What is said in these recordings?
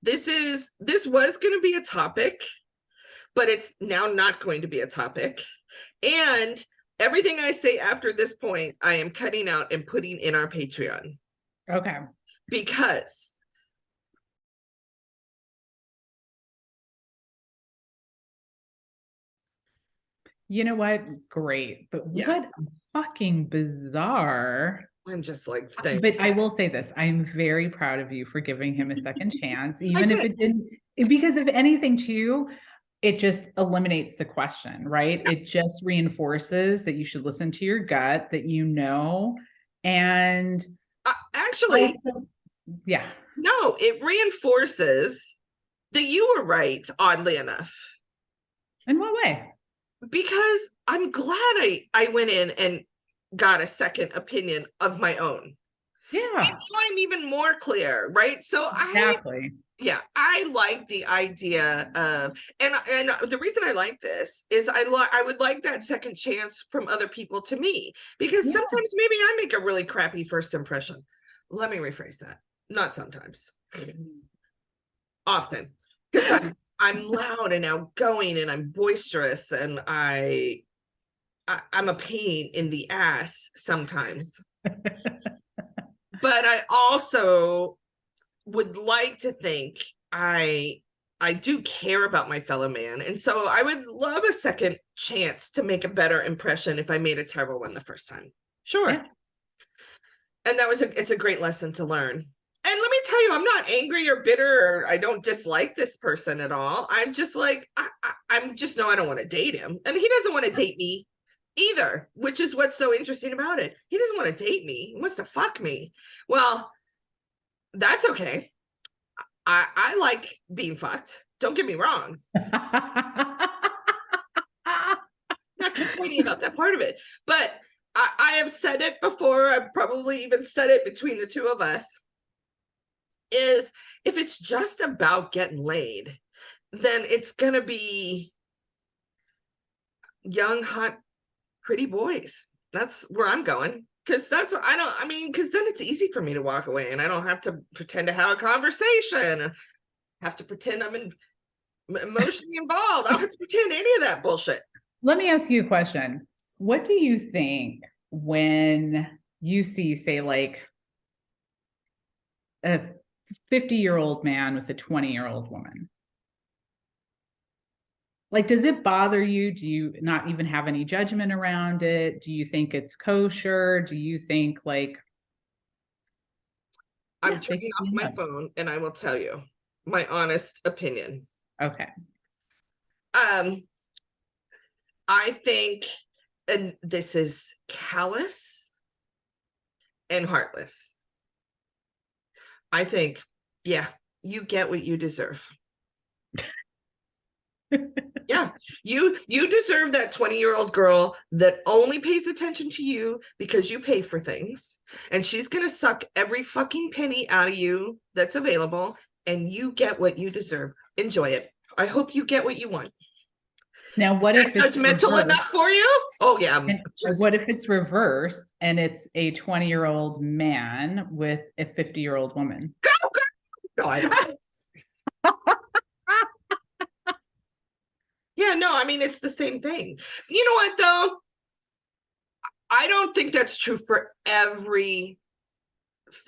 this was going to be a topic, but it's now not going to be a topic. And everything I say after this point, I am cutting out and putting in our Patreon. Okay. Because you know what? Great. But what fucking bizarre. I'm just like, thanks. But I will say this. I'm very proud of you for giving him a second chance, even if it didn't, because if anything too, it just eliminates the question, right? It just reinforces that you should listen to your gut, that you know, and actually, yeah. No, it reinforces that you were right, oddly enough. In what way? Because I'm glad I went in and got a second opinion of my own. Yeah. And now I'm even more clear, right? So exactly. I like the idea of, and the reason I like this is I would like that second chance from other people to me, because sometimes maybe I make a really crappy first impression. Let me rephrase that. Not sometimes. Often. Because I'm loud and outgoing and I'm boisterous and I'm a pain in the ass sometimes. But I also would like to think I do care about my fellow man. And so I would love a second chance to make a better impression if I made a terrible one the first time. Sure. Yeah. And it's a great lesson to learn. And let me tell you, I'm not angry or bitter, or I don't dislike this person at all. I'm just like, I'm just, no, I don't want to date him. And he doesn't want to date me either, which is what's so interesting about it. He doesn't want to date me. He wants to fuck me. Well, that's okay. I like being fucked. Don't get me wrong. Not complaining about that part of it. But I have said it before. I've probably even said it between the two of us. Is if it's just about getting laid, then it's gonna be young, hot, pretty boys. That's where I'm going. Because because then it's easy for me to walk away and I don't have to pretend to have a conversation. Have to pretend I'm emotionally involved. I don't have to pretend any of that bullshit. Let me ask you a question. What do you think when you see, say, like a 50-year-old man with a 20-year-old woman? Like, does it bother you? Do you not even have any judgment around it? Do you think it's kosher? Do you think like... I'm turning off my phone and I will tell you my honest opinion. Okay. I think, and this is callous and heartless. I think, yeah, you get what you deserve. Yeah, you deserve that 20-year-old girl that only pays attention to you because you pay for things, and she's gonna suck every fucking penny out of you that's available, and you get what you deserve. Enjoy it. I hope you get what you want. Now, what if it's judgmental enough for you? Oh yeah. And what if it's reversed and it's a 20-year-old man with a 50-year-old woman? Go. No, I don't. Yeah, no, I mean, it's the same thing. You know what, though? I don't think that's true for every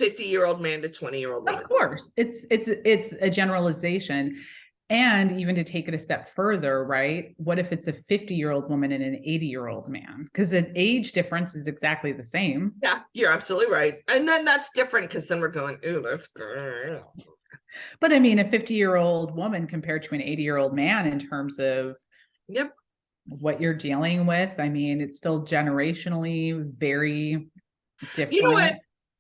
50-year-old man to 20-year-old woman. Of course, it's a generalization. And even to take it a step further, right? What if it's a 50-year-old woman and an 80-year-old man? Because the age difference is exactly the same. Yeah, you're absolutely right. And then that's different because then we're going, ooh, that's good. But I mean, a 50-year-old woman compared to an 80-year-old man in terms of what you're dealing with, I mean, it's still generationally very different. You know what?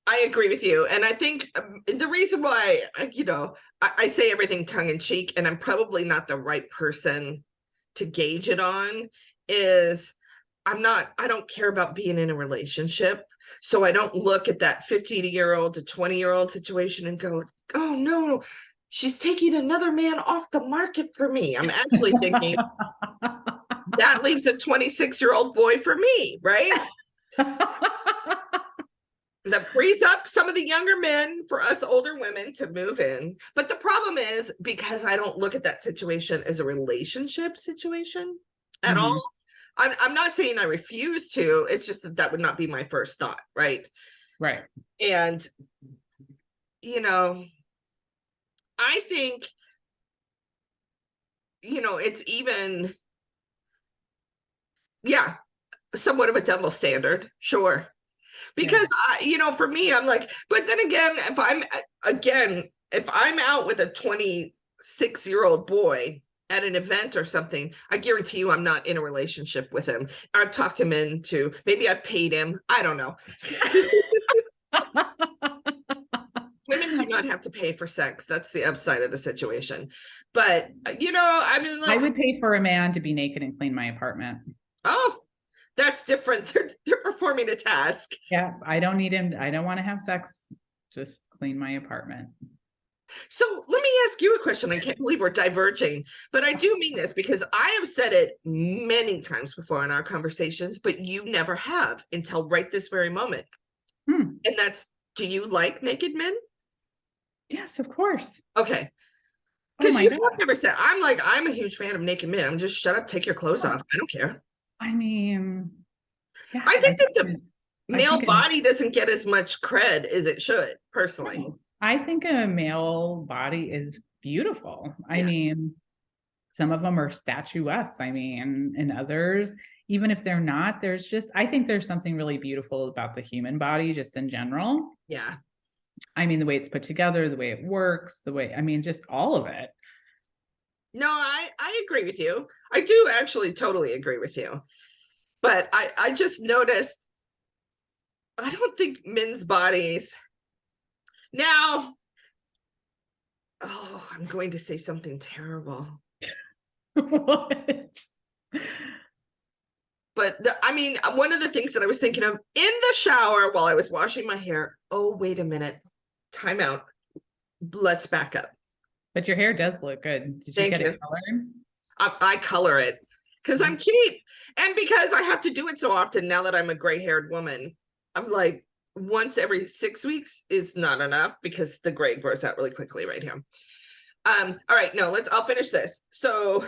I agree with you. And I think the reason why, I say everything tongue in cheek, and I'm probably not the right person to gauge it on, is I don't care about being in a relationship. So I don't look at that 50-year-old to 20-year-old situation and go, oh no, she's taking another man off the market for me. I'm actually thinking that leaves a 26-year-old boy for me, right? That frees up some of the younger men for us older women to move in. But the problem is, because I don't look at that situation as a relationship situation at Mhm. all. I'm not saying I refuse to, it's just that that would not be my first thought, right? Right. And, you know, I think, you know, it's even, yeah, somewhat of a double standard, sure. Because you know, for me, I'm like, but then again, if I'm out with a 26-year-old boy at an event or something, I guarantee you I'm not in a relationship with him. I've talked him into, maybe I've paid him. I don't know. Women do not have to pay for sex. That's the upside of the situation. But you know, I mean, I like, would pay for a man to be naked and clean my apartment. oh, that's different. They're performing a task. Yeah, I don't need him. I don't want to have sex. Just clean my apartment. So let me ask you a question. I can't believe we're diverging, but I do mean this because I have said it many times before in our conversations, but you never have until right this very moment. Hmm. And that's, do you like naked men? Yes, of course. Okay. Oh Because my you God. have never said, I'm a huge fan of naked men. I'm just shut up, take your clothes off. I don't care. I mean, yeah, I think that the I male think body doesn't get as much cred as it should, personally. I think a male body is beautiful. I Yeah. mean, some of them are statuesque. I mean, and others, even if they're not, there's just, I think there's something really beautiful about the human body, just in general. Yeah. I mean, the way it's put together, the way it works, the way, I mean, just all of it. No, I agree with you. I do actually totally agree with you. But I just noticed, I don't think men's bodies now, oh, I'm going to say something terrible. What? But I mean, one of the things that I was thinking of in the shower while I was washing my hair, oh, wait a minute, time out. Let's back up. But your hair does look good. Did you Thank get you. it colored? I color it because I'm cheap and because I have to do it so often now that I'm a gray-haired woman. I'm like, once every 6 weeks is not enough because the gray grows out really quickly right here. All right, no, I'll finish this. So,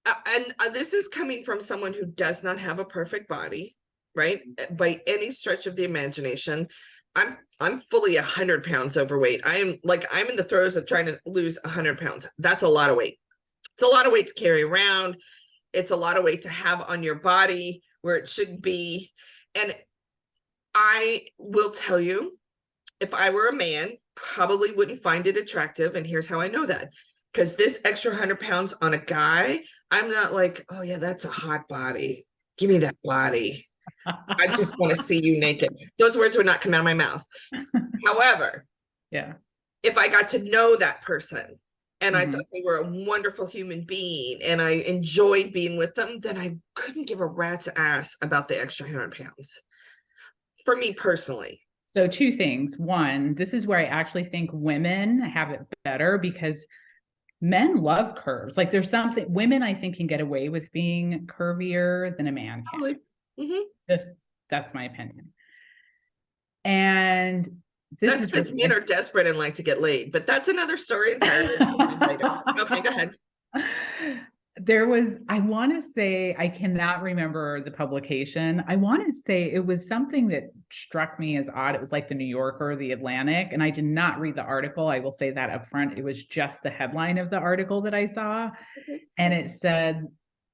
and this is coming from someone who does not have a perfect body, right? By any stretch of the imagination. I'm fully 100 pounds overweight. I'm in the throes of trying to lose 100 pounds. That's a lot of weight. It's a lot of weight to carry around. It's a lot of weight to have on your body where it should be. And I will tell you, if I were a man, probably wouldn't find it attractive. And here's how I know that. Because this extra 100 pounds on a guy, I'm not like, oh yeah, that's a hot body. Give me that body. I just want to see you naked. Those words would not come out of my mouth. However, Yeah. if I got to know that person and I Mhm. thought they were a wonderful human being and I enjoyed being with them, then I couldn't give a rat's ass about the extra 100 pounds. For me personally. So two things. One, this is where I actually think women have it better because men love curves. Like there's something women I think can get away with being curvier than a man can. Totally. Mm-hmm. That's my opinion. And this That's is because men are desperate and like to get laid, but that's another story entirely. Okay, go ahead. There was, I want to say, I cannot remember the publication. I want to say it was something that struck me as odd. It was like the New Yorker or the Atlantic, and I did not read the article. I will say that up front. It was just the headline of the article that I saw. Okay. And it said,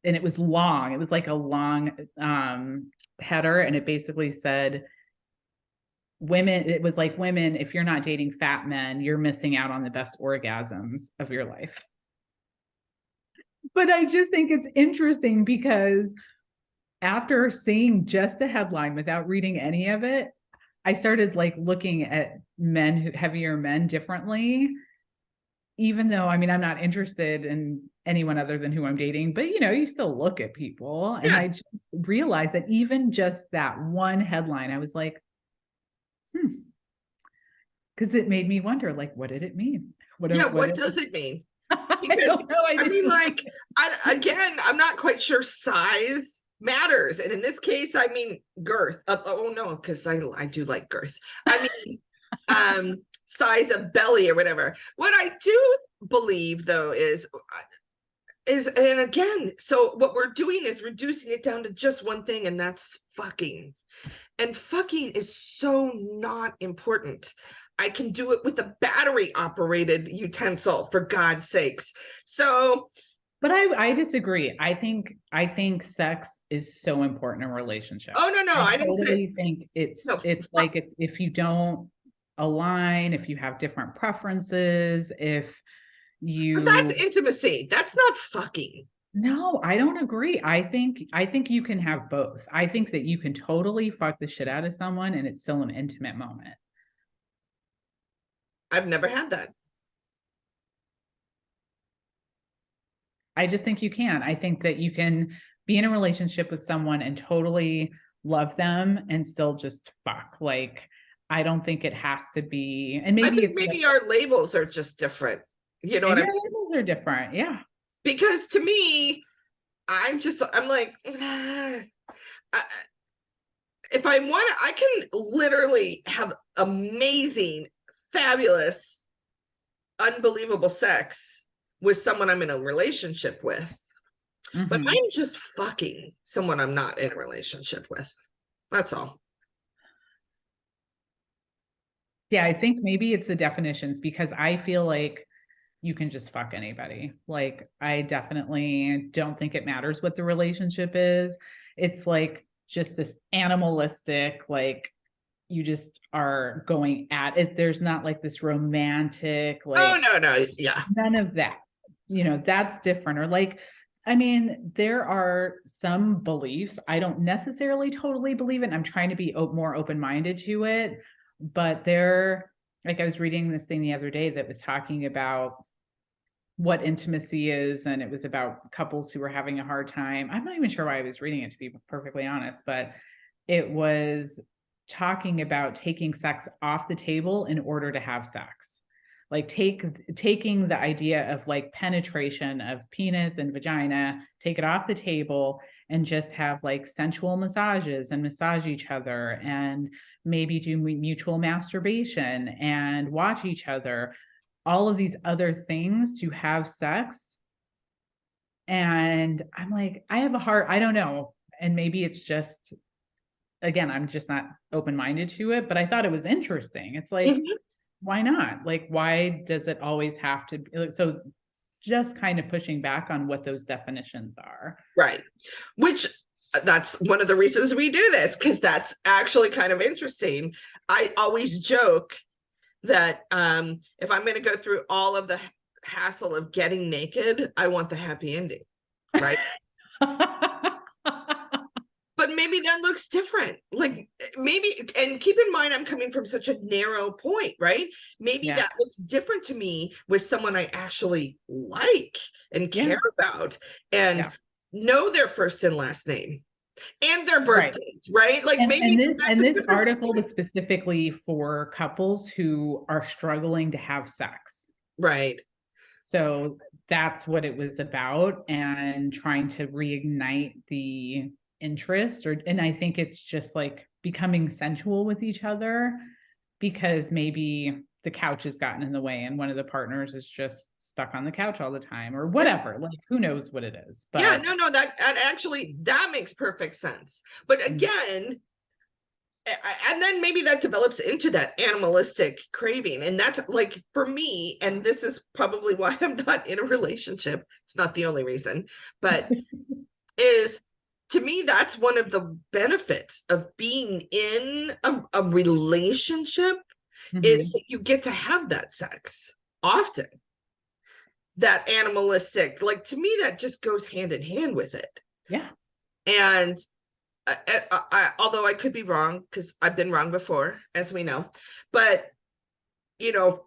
and it was long. It was like a long header, and it basically said, women, it was like, women, if you're not dating fat men, you're missing out on the best orgasms of your life. But I just think it's interesting because after seeing just the headline without reading any of it, I started like looking at heavier men differently. Even though, I mean, I'm not interested in anyone other than who I'm dating, but you know, you still look at people. And I just realized that even just that one headline, I was like, because it made me wonder, like, what did it mean? What does it mean? Because I mean, like, I'm not quite sure size matters. And in this case, I mean girth. Oh no, because I do like girth. I mean size of belly or whatever. What I do believe though is and again, so what we're doing is reducing it down to just one thing, and that's fucking. And fucking is so not important. I can do it with a battery operated utensil, for God's sakes. So, but I disagree. I think sex is so important in a relationship. oh no, I I didn't say. totally think it's No, like if you don't align, if you have different preferences, if but that's you intimacy. That's not fucking. No, I don't agree. I think you can have both. I think that you can totally fuck the shit out of someone and it's still an intimate moment. I've never had that. I just think you can. I think that you can be in a relationship with someone and totally love them and still just fuck. Like, I don't think it has to be, and I maybe think it's maybe our labels are just different. You know what I maybe mean? our labels are different. Yeah. Because to me, I'm like, if I want to, I can literally have amazing, fabulous, unbelievable sex with someone I'm in a relationship with. But Mhm. I'm just fucking someone I'm not in a relationship with. That's all. Yeah, I think maybe it's the definitions because I feel like you can just fuck anybody. Like, I definitely don't think it matters what the relationship is. It's like just this animalistic, like, you just are going at it. There's not like this romantic, Oh, like, no. Yeah. none of that. That's different. Or like, I mean, there are some beliefs I don't necessarily totally believe in. I'm trying to be more open minded to it. But like, I was reading this thing the other day that was talking about what intimacy is, and it was about couples who were having a hard time. I'm not even sure why I was reading it, to be perfectly honest, but it was talking about taking sex off the table in order to have sex. Like, taking the idea of like penetration of penis and vagina, take it off the table and just have like sensual massages and massage each other and maybe do mutual masturbation and watch each other, all of these other things to have sex. And I'm like, I have a heart, I don't know. And maybe it's just, again, I'm just not open minded to it, but I thought it was interesting. It's like, Mhm. why not? Like, why does it always have to be? So, just kind of pushing back on what those definitions are. Right. Which that's one of the reasons we do this, because that's actually kind of interesting. I always joke that if I'm going to go through all of the hassle of getting naked, I want the happy ending, right? But maybe that looks different. Like, maybe, and keep in mind, I'm coming from such a narrow point, right? Maybe Yeah. that looks different to me with someone I actually like and Yeah. care about and Yeah. know their first and last name and their Right. birthdays, right? Like, And, maybe that's and a this different article story. was specifically for couples who are struggling to have sex. Right. So that's what it was about, and trying to reignite the interest. And I think it's just like becoming sensual with each other, because maybe the couch has gotten in the way and one of the partners is just stuck on the couch all the time or whatever. Like, who knows what it is. Yeah, But no, that actually, that makes perfect sense. But again, and then maybe that develops into that animalistic craving, and that's like, for me, and this is probably why I'm not in a relationship, it's not the only reason, but is, to me, that's one of the benefits of being in a relationship, is Mhm. that you get to have that sex often, that animalistic, like, to me, that just goes hand in hand with it. Yeah. And although I could be wrong, because I've been wrong before, as we know, but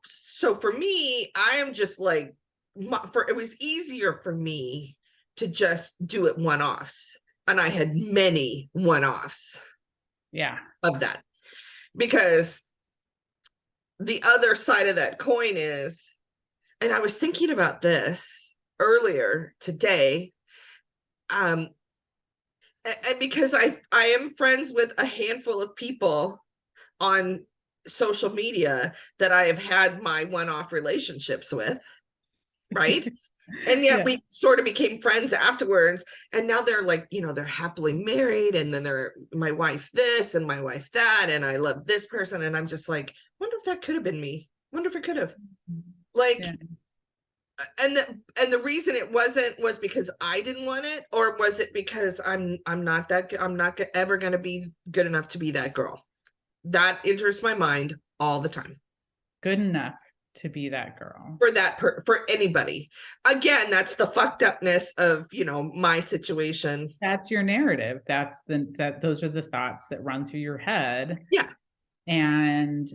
so for me, I am just like, it was easier for me to just do it one-offs, and I had many one-offs Yeah. of that, because the other side of that coin is, and I was thinking about this earlier today, And because I am friends with a handful of people on social media that I have had my one-off relationships with, right? And yet Yeah. we sort of became friends afterwards. And now they're like, they're happily married. And then they're my wife this and my wife that. And I love this person. And I'm just like, wonder if that could have been me. Wonder if it could have. Like, Yeah. and the reason it wasn't was because I didn't want it, or was it because I'm not ever going to be good enough to be that girl? That enters my mind all the time. Good enough to be that girl. For that for anybody. Again, that's the fucked upness of, my situation. That's your narrative. Those are the thoughts that run through your head. Yeah. And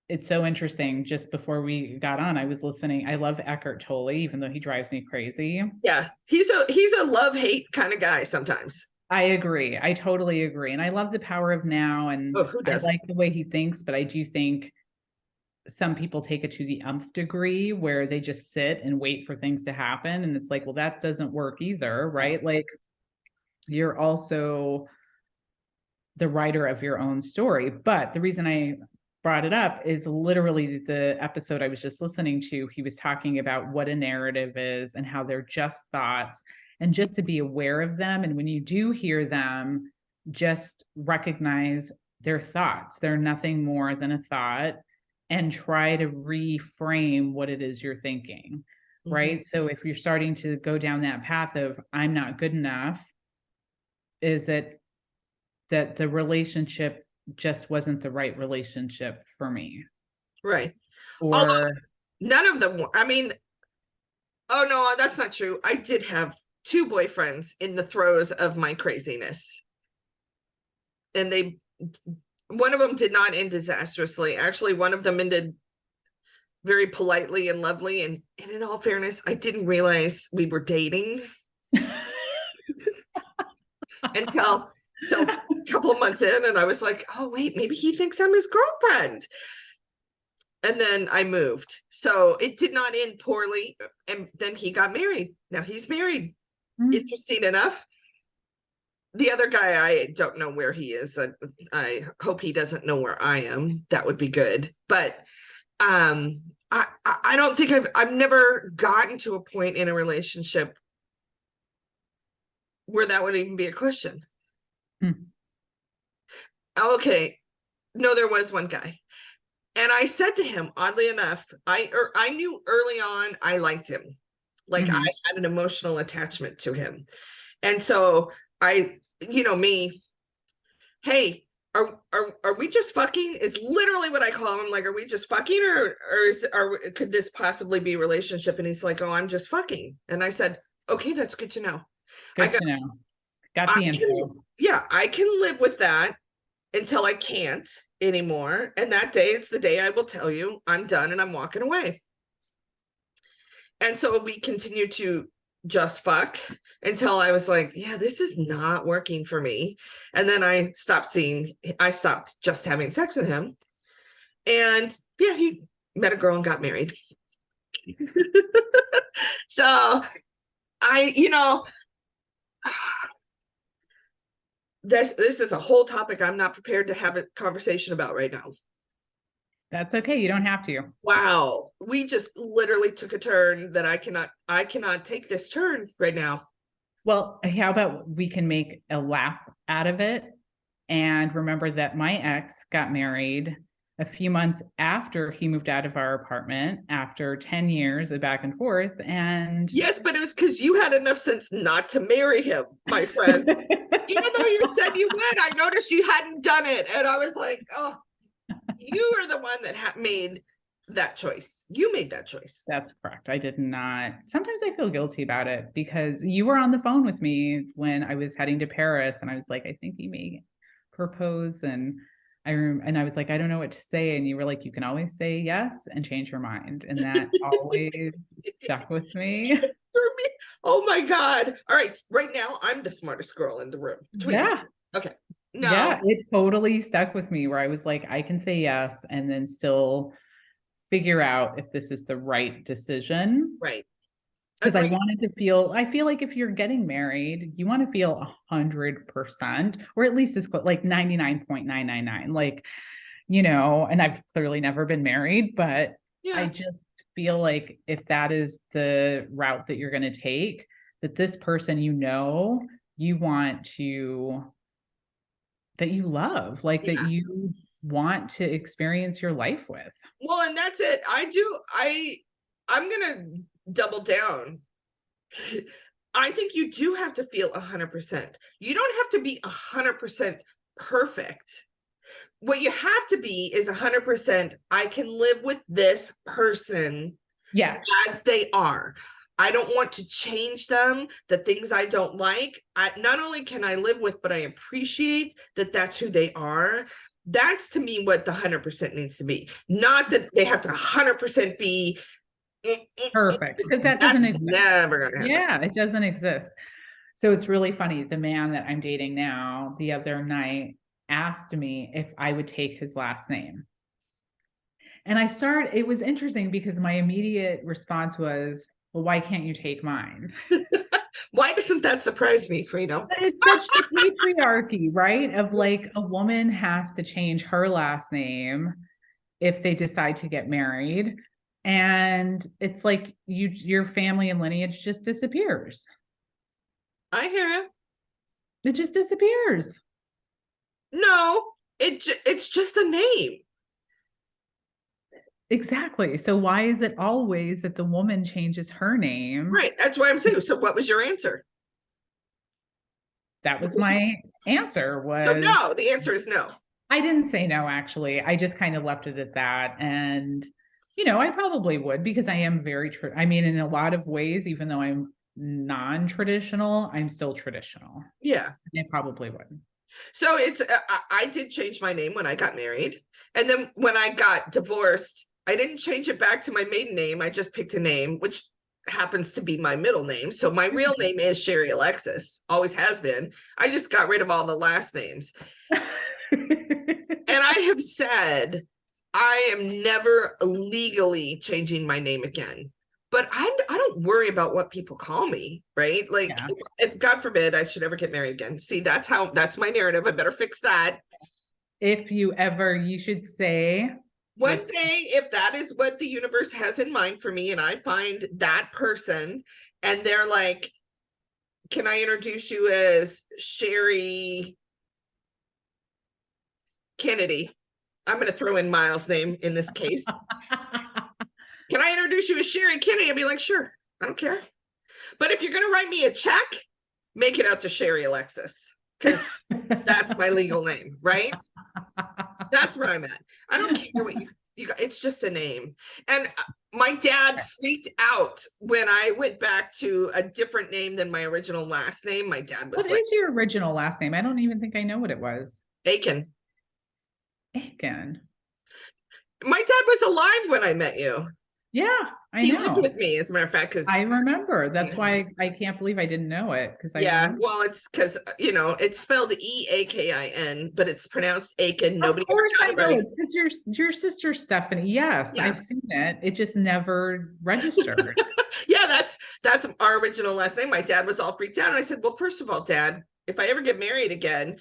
it's so interesting. Just before we got on, I was listening. I love Eckhart Tolle, even though he drives me crazy. Yeah. He's a love-hate kind of guy sometimes. I agree. I totally agree. And I love the power of now. And who I doesn't? like the way he thinks, but I do think some people take it to the nth degree where they just sit and wait for things to happen. And it's like, well, that doesn't work either, right? Like, you're also the writer of your own story. But the reason I brought it up is literally the episode I was just listening to. He was talking about what a narrative is and how they're just thoughts, and just to be aware of them. And when you do hear them, just recognize their thoughts. They're nothing more than a thought, and try to reframe what it is you're thinking. Right. So if you're starting to go down that path of I'm not good enough, is it that the relationship just wasn't the right relationship for me? Right. Or although none of them, I mean, oh no, that's not true. I did have 2 boyfriends in the throes of my craziness. And one of them did not end disastrously. Actually, one of them ended very politely and lovely. And in all fairness, I didn't realize we were dating until a couple of months in. And I was like, oh, wait, maybe he thinks I'm his girlfriend. And then I moved. So it did not end poorly. And then he got married. Now he's married. Interesting enough. The other guy, I don't know where he is. I hope he doesn't know where I am. That would be good. But I don't think I've never gotten to a point in a relationship where that would even be a question. Okay. No, there was one guy. And I said to him, oddly enough, I knew early on I liked him. Like I had an emotional attachment to him. And so me, hey, are we just fucking is literally what I call him. Like, are we just fucking or could this possibly be a relationship? And he's like, oh, I'm just fucking. And I said, okay, that's good to know. Good to know. Got the info. Yeah, I can live with that until I can't anymore. And that day, it's the day I will tell you I'm done and I'm walking away. And so we continue to just fuck until I was like, yeah, this is not working for me. And then I stopped just having sex with him. And yeah, he met a girl and got married. So this is a whole topic I'm not prepared to have a conversation about right now. That's okay. You don't have to. Wow. We just literally took a turn that I cannot take this turn right now. Well, how about we can make a laugh out of it and remember that my ex got married a few months after he moved out of our apartment after 10 years of back and forth. And yes, but it was because you had enough sense not to marry him, my friend. Even though you said you would, I noticed you hadn't done it. And I was like, oh, you are the one that made that choice. You made that choice. That's correct. I did not. Sometimes I feel guilty about it because you were on the phone with me when I was heading to Paris and I was like, I think he may propose. And I was like, I don't know what to say. And you were like, you can always say yes and change your mind. And that always stuck with me. Oh my God. All right. Right now, I'm the smartest girl in the room. Yeah. Okay. No. Yeah, it totally stuck with me where I was like, I can say yes and then still figure out if this is the right decision. Right. Because I Agreed. wanted to feel, I feel like if you're getting married, you want to feel 100%, or at least as close, like 99.999. Like, and I've clearly never been married, but I Yeah. just feel like if that is the route that you're going to take, that this person, you want to, that you love, like that Yeah. you want to experience your life with. Well, and that's it. I'm gonna double down. I think you do have to feel 100%. You don't have to be 100% perfect. What you have to be is 100%. I can live with this person Yes. as they are. I don't want to change them. The things I don't like, not only can I live with, but I appreciate that that's who they are. That's to me what the 100% needs to be. Not that they have to 100% be Perfect. Because that that's doesn't exist. never gonna happen. Yeah, it doesn't exist. So it's really funny. The man that I'm dating now, the other night, asked me if I would take his last name. And it was interesting because my immediate response was, well, why can't you take mine? Why doesn't that surprise me, Freedom? But it's such the patriarchy, right? Of like a woman has to change her last name if they decide to get married. And it's like your family and lineage just disappears. I hear you. It just disappears. No, it's just a name. Exactly. So why is it always that the woman changes her name? Right. That's why I'm saying. So what was your answer? That was my answer So was no, the answer is no. I didn't say no, actually. I just kind of left it at that. And, I probably would because I am very I mean, in a lot of ways, even though I'm non-traditional, I'm still traditional. Yeah. I probably would. So I did change my name when I got married. And then when I got divorced, I didn't change it back to my maiden name. I just picked a name, which happens to be my middle name. So my real name is Sherry Alexis, always has been. I just got rid of all the last names. And I have said, I am never legally changing my name again. But I don't worry about what people call me, right? Like, Yeah. if God forbid I should ever get married again. See, that's my narrative. I better fix that. If you should say, One day, if that is what the universe has in mind for me, and I find that person, and they're like, can I introduce you as Sherry Kennedy? I'm going to throw in Miles' name in this case. Can I introduce you as Sherry Kennedy? I'd be like, sure, I don't care. But if you're going to write me a check, make it out to Sherry Alexis, because that's my legal name, right? That's where I'm at. I don't care what you got. It's just a name. And my dad freaked out when I went back to a different name than my original last name. My dad was what is your original last name? I don't even think I know what it was. Aiken. Aiken. My dad was alive when I met you. Yeah, he lived with me, as a matter of fact, because I remember. That's why I can't believe I didn't know it. Well, it's because it's spelled Eakin, but it's pronounced Aiken. Nobody. Of course I know. It's because your sister Stephanie. Yes, yeah. I've seen it. It just never registered. Yeah, that's our original last name. My dad was all freaked out, and I said, "Well, first of all, Dad, if I ever get married again,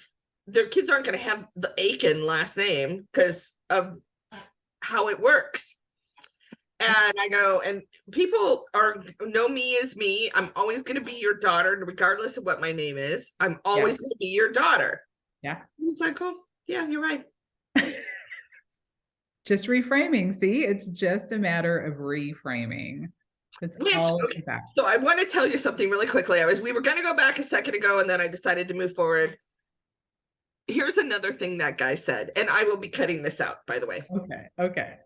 their kids aren't going to have the Aiken last name because of how it works." And I go, and people know me as me. I'm always going to be your daughter, regardless of what my name is. I'm always going to be your daughter. Yeah. It's like, oh, yeah, you're right. Just reframing. See, it's just a matter of reframing. It's all okay. So I want to tell you something really quickly. We were going to go back a second ago, and then I decided to move forward. Here's another thing that guy said, and I will be cutting this out, by the way. Okay.